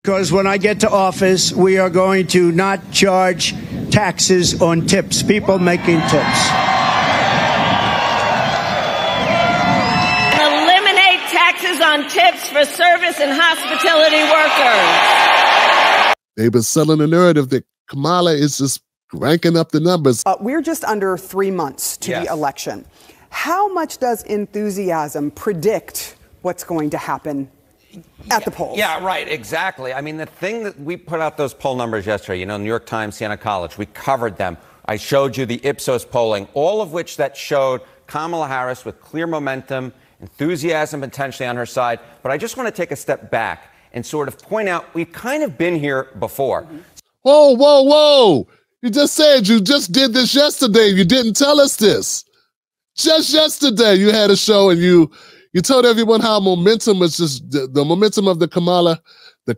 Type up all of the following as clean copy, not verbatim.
Because when I get to office, we are going to not charge taxes on tips, people making tips. And eliminate taxes on tips for service and hospitality workers. They've been selling the narrative that Kamala is just ranking up the numbers. We're just under 3 months to the election. How much does enthusiasm predict what's going to happen at the polls? Yeah, right, exactly. I mean, the thing that we put out those poll numbers yesterday, New York Times, Siena College, we covered them. I showed you the Ipsos polling, all of which that showed Kamala Harris with clear momentum, enthusiasm potentially on her side. But I just want to take a step back and sort of point out we've kind of been here before. Mm-hmm. Whoa, whoa, whoa. You just said you just did this yesterday. You didn't tell us this. Just yesterday you had a show and you told everyone how momentum is just the momentum of the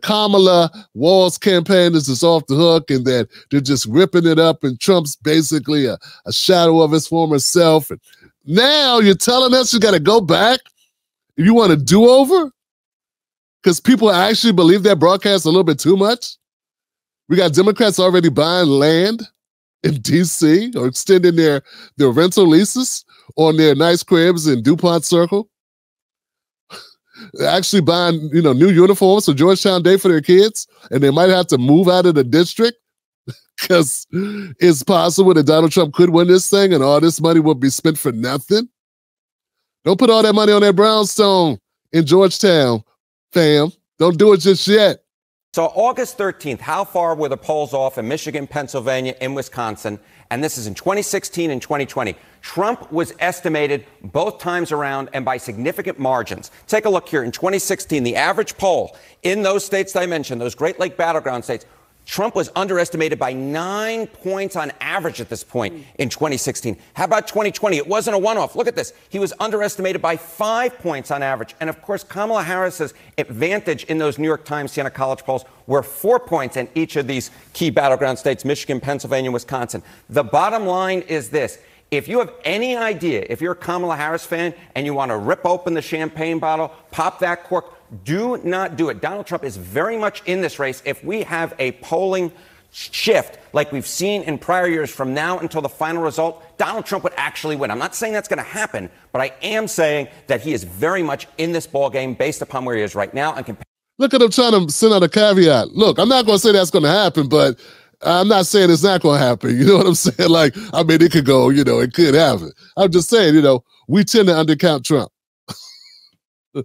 Kamala Walls campaign is just off the hook and that they're just ripping it up and Trump's basically a shadow of his former self. And now you're telling us you got to go back if you want a do-over? Because people actually believe that broadcast a little bit too much? We got Democrats already buying land in D.C. or extending their rental leases on their nice cribs in DuPont Circle. Actually buying, new uniforms for Georgetown Day for their kids, and they might have to move out of the district because it's possible that Donald Trump could win this thing and all this money will be spent for nothing. Don't put all that money on that brownstone in Georgetown, fam. Don't do it just yet. So August 13th, how far were the polls off in Michigan, Pennsylvania, and Wisconsin? And this is in 2016 and 2020. Trump was estimated both times around and by significant margins. Take a look here. In 2016, the average poll in those states that I mentioned, those Great Lake battleground states, Trump was underestimated by 9 points on average at this point in 2016. How about 2020? It wasn't a one-off. Look at this. He was underestimated by 5 points on average. And, of course, Kamala Harris's advantage in those New York Times, Siena College polls were 4 points in each of these key battleground states, Michigan, Pennsylvania, Wisconsin. The bottom line is this. If you have any idea, if you're a Kamala Harris fan and you want to rip open the champagne bottle, pop that cork, do not do it. Donald Trump is very much in this race. If we have a polling shift like we've seen in prior years from now until the final result, Donald Trump would actually win. I'm not saying that's going to happen, but I am saying that he is very much in this ballgame based upon where he is right now. And look at him trying to send out a caveat. Look, I'm not going to say that's going to happen, but I'm not saying it's not going to happen. You know what I'm saying? It could go, it could happen. I'm just saying, we tend to undercount Trump.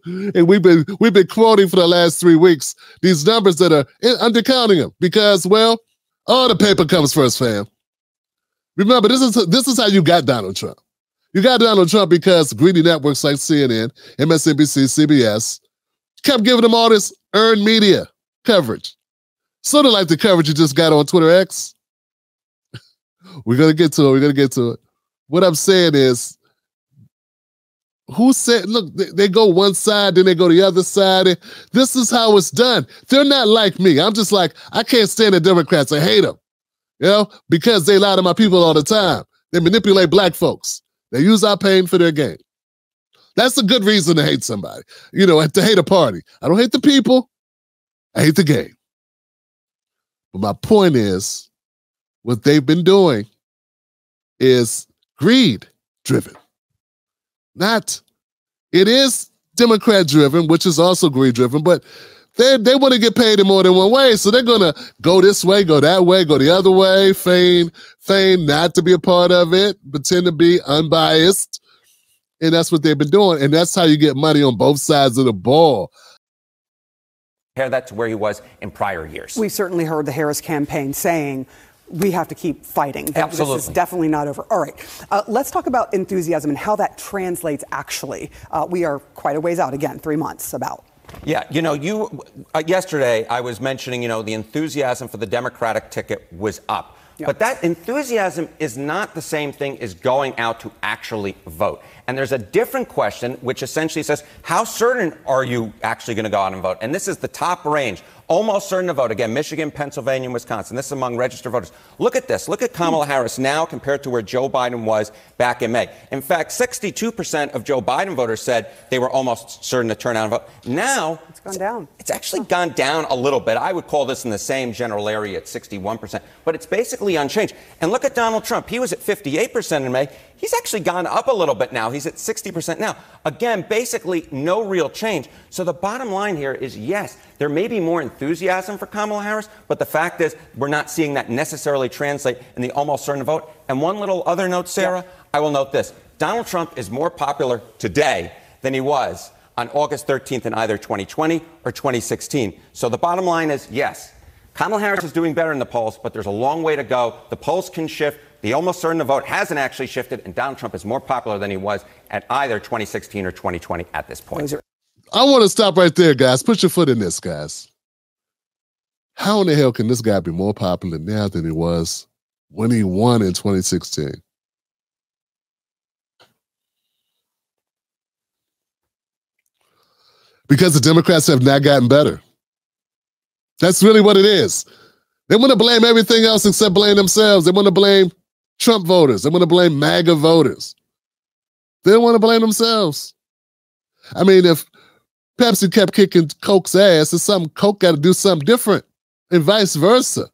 And we've been quoting for the last 3 weeks these numbers that are undercounting him because, the paper comes first, fam. Remember, this is how you got Donald Trump. You got Donald Trump because greedy networks like CNN, MSNBC, CBS kept giving him all this earned media coverage. Sort of like the coverage you just got on Twitter X. We're going to get to it. What I'm saying is, who said, look, they go one side, then they go the other side. And this is how it's done. They're not like me. I'm just like, I can't stand the Democrats. I hate them, because they lie to my people all the time. They manipulate black folks. They use our pain for their gain. That's a good reason to hate somebody, to hate a party. I don't hate the people. I hate the game. But my point is, what they've been doing is greed-driven. It is Democrat-driven, which is also greed-driven, but they want to get paid in more than one way, so they're going to go this way, go that way, go the other way, feign not to be a part of it, pretend to be unbiased, and that's what they've been doing, and that's how you get money on both sides of the ball. Compare that to where he was in prior years. We certainly heard the Harris campaign saying, we have to keep fighting. Absolutely. This is definitely not over. All right. Let's talk about enthusiasm and how that translates actually. We are quite a ways out, again, 3 months about. Yeah, yesterday I was mentioning, the enthusiasm for the Democratic ticket was up. Yep. But that enthusiasm is not the same thing as going out to actually vote. And there's a different question, which essentially says, how certain are you actually going to go out and vote? And this is the top range. Almost certain to vote. Again, Michigan, Pennsylvania, and Wisconsin. This is among registered voters. Look at this. Look at Kamala Harris now compared to where Joe Biden was back in May. In fact, 62% of Joe Biden voters said they were almost certain to turn out and vote. Now, it's gone down. It's actually gone down a little bit. I would call this in the same general area at 61%, but it's basically unchanged. And look at Donald Trump. He was at 58% in May. He's actually gone up a little bit now. He's at 60% now. Again, basically no real change. So the bottom line here is, yes, there may be more enthusiasm for Kamala Harris, but the fact is we're not seeing that necessarily translate in the almost certain vote. And one little other note, Sarah, I will note this. Donald Trump is more popular today than he was on August 13th in either 2020 or 2016. So the bottom line is, yes, Kamala Harris is doing better in the polls, but there's a long way to go. The polls can shift. The almost certain to vote hasn't actually shifted, and Donald Trump is more popular than he was at either 2016 or 2020 at this point. I want to stop right there, guys. Put your foot in this, guys. How in the hell can this guy be more popular now than he was when he won in 2016? Because the Democrats have not gotten better. That's really what it is. They want to blame everything else except blame themselves. They want to blame Trump voters. They want to blame MAGA voters. They don't want to blame themselves. I mean, if Pepsi kept kicking Coke's ass, it's something Coke got to do something different, and vice versa.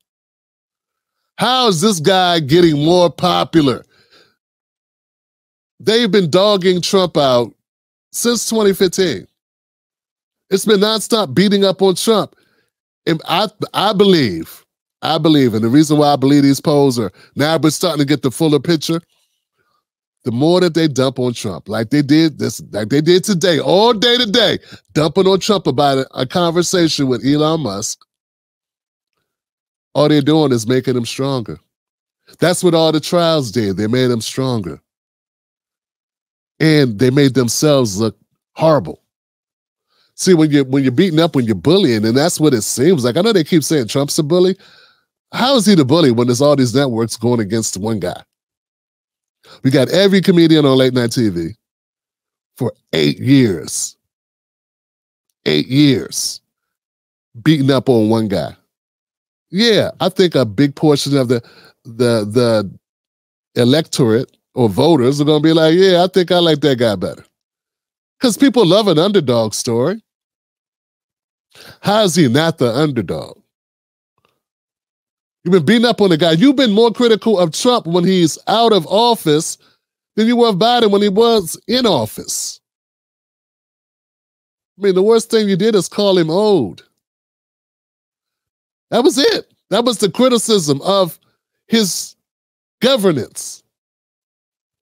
How is this guy getting more popular? They've been dogging Trump out since 2015. It's been nonstop beating up on Trump. And I believe, and the reason why I believe these polls are now we're starting to get the fuller picture, the more that they dump on Trump, like they did today, all day today, dumping on Trump about a conversation with Elon Musk, all they're doing is making him stronger. That's what all the trials did. They made him stronger. And they made themselves look horrible. See, when you're beating up, when you're bullying, and that's what it seems like. I know they keep saying Trump's a bully. How is he the bully when there's all these networks going against one guy? We got every comedian on late night TV for 8 years. 8 years beating up on one guy. Yeah, I think a big portion of the electorate or voters are going to be like, yeah, I think I like that guy better. Because people love an underdog story. How is he not the underdog? You've been beating up on the guy. You've been more critical of Trump when he's out of office than you were of Biden when he was in office. I mean, the worst thing you did is call him old. That was it. That was the criticism of his governance.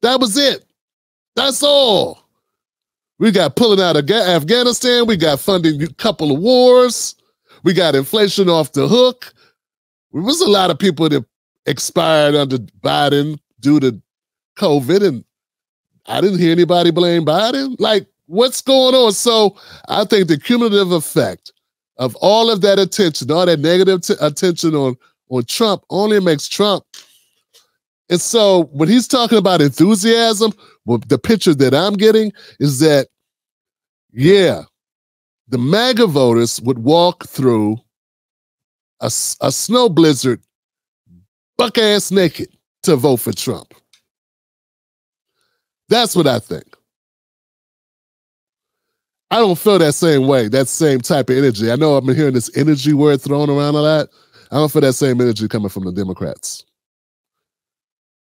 That was it. That's all. We got pulling out of Afghanistan. We got funding a couple of wars. We got inflation off the hook. There was a lot of people that expired under Biden due to COVID, and I didn't hear anybody blame Biden. Like, what's going on? So I think the cumulative effect of all of that attention, all that negative attention on Trump only makes Trump. And so when he's talking about enthusiasm, well, the picture that I'm getting is that, yeah, the MAGA voters would walk through a snow blizzard buck-ass naked to vote for Trump. That's what I think. I don't feel that same way, that same type of energy. I know I've been hearing this energy word thrown around a lot. I don't feel that same energy coming from the Democrats.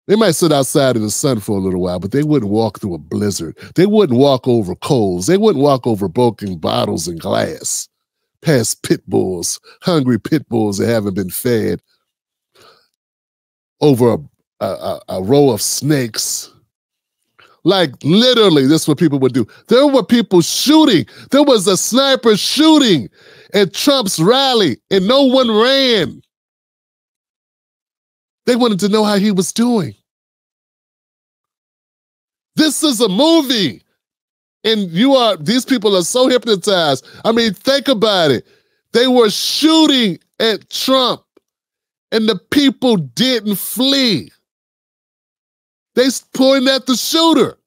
They might sit outside in the sun for a little while, but they wouldn't walk through a blizzard. They wouldn't walk over coals. They wouldn't walk over broken bottles and glass, past pit bulls, hungry pit bulls that haven't been fed, over a row of snakes. Like, literally, this is what people would do. There were people shooting. There was a sniper shooting at Trump's rally, and no one ran. They wanted to know how he was doing. This is a movie. And these people are so hypnotized. I mean, think about it. They were shooting at Trump, and the people didn't flee. They pointed at the shooter.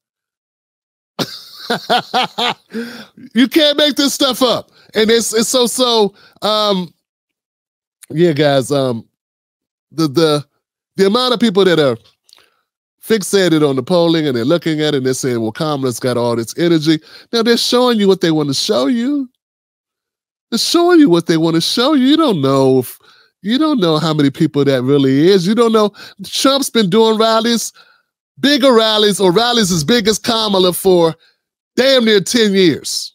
You can't make this stuff up. And it's so yeah, guys, the amount of people that are fixated on the polling and they're looking at it and they're saying, well, Kamala's got all this energy. Now they're showing you what they want to show you. They're showing you what they want to show you. You don't know how many people that really is. You don't know. Trump's been doing rallies, bigger rallies, or rallies as big as Kamala for damn near 10 years.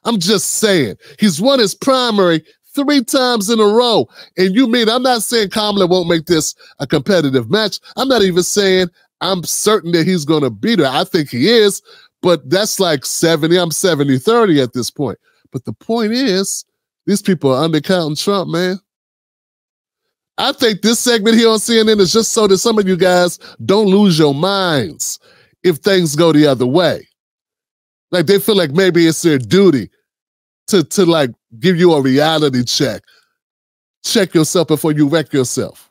I'm just saying. He's won his primary 3 times in a row. And I'm not saying Kamala won't make this a competitive match. I'm not even saying I'm certain that he's going to beat her. I think he is, but that's like 70. I'm 70-30 at this point. But the point is, these people are undercounting Trump, man. I think this segment here on CNN is just so that some of you guys don't lose your minds if things go the other way. Like they feel like maybe it's their duty to like give you a reality check. Check yourself before you wreck yourself.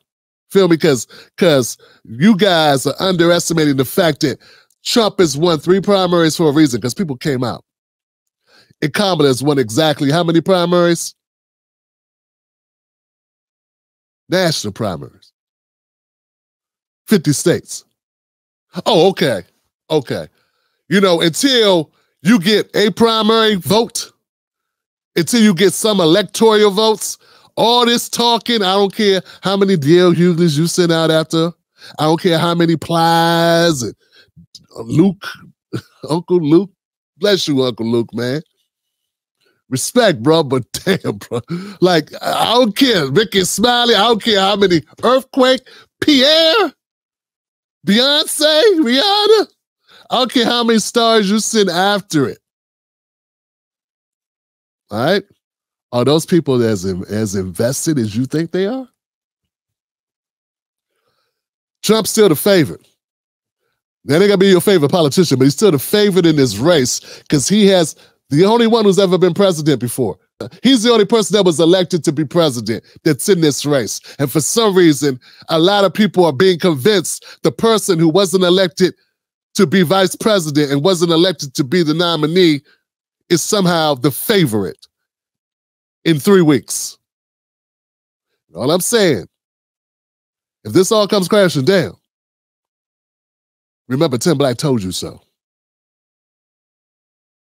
Feel me? Because you guys are underestimating the fact that Trump has won 3 primaries for a reason, because people came out. And Kamala has won exactly how many primaries? National primaries. 50 states. Oh, okay. Okay. Until you get a primary vote, until you get some electoral votes, all this talking, I don't care how many D.L. Hughleys you send out after. I don't care how many plies and Luke, Uncle Luke. Bless you, Uncle Luke, man. Respect, bro, but damn, bro. Like, I don't care. Ricky Smiley, I don't care how many Earthquake, Pierre, Beyonce, Rihanna. I don't care how many stars you send after it. All right? Are those people as invested as you think they are? Trump's still the favorite. That ain't gonna be your favorite politician, but he's still the favorite in this race because he has the only one who's ever been president before. He's the only person that was elected to be president that's in this race. And for some reason, a lot of people are being convinced the person who wasn't elected to be vice president and wasn't elected to be the nominee is somehow the favorite in 3 weeks. All I'm saying, if this all comes crashing down, remember Tim Black told you so.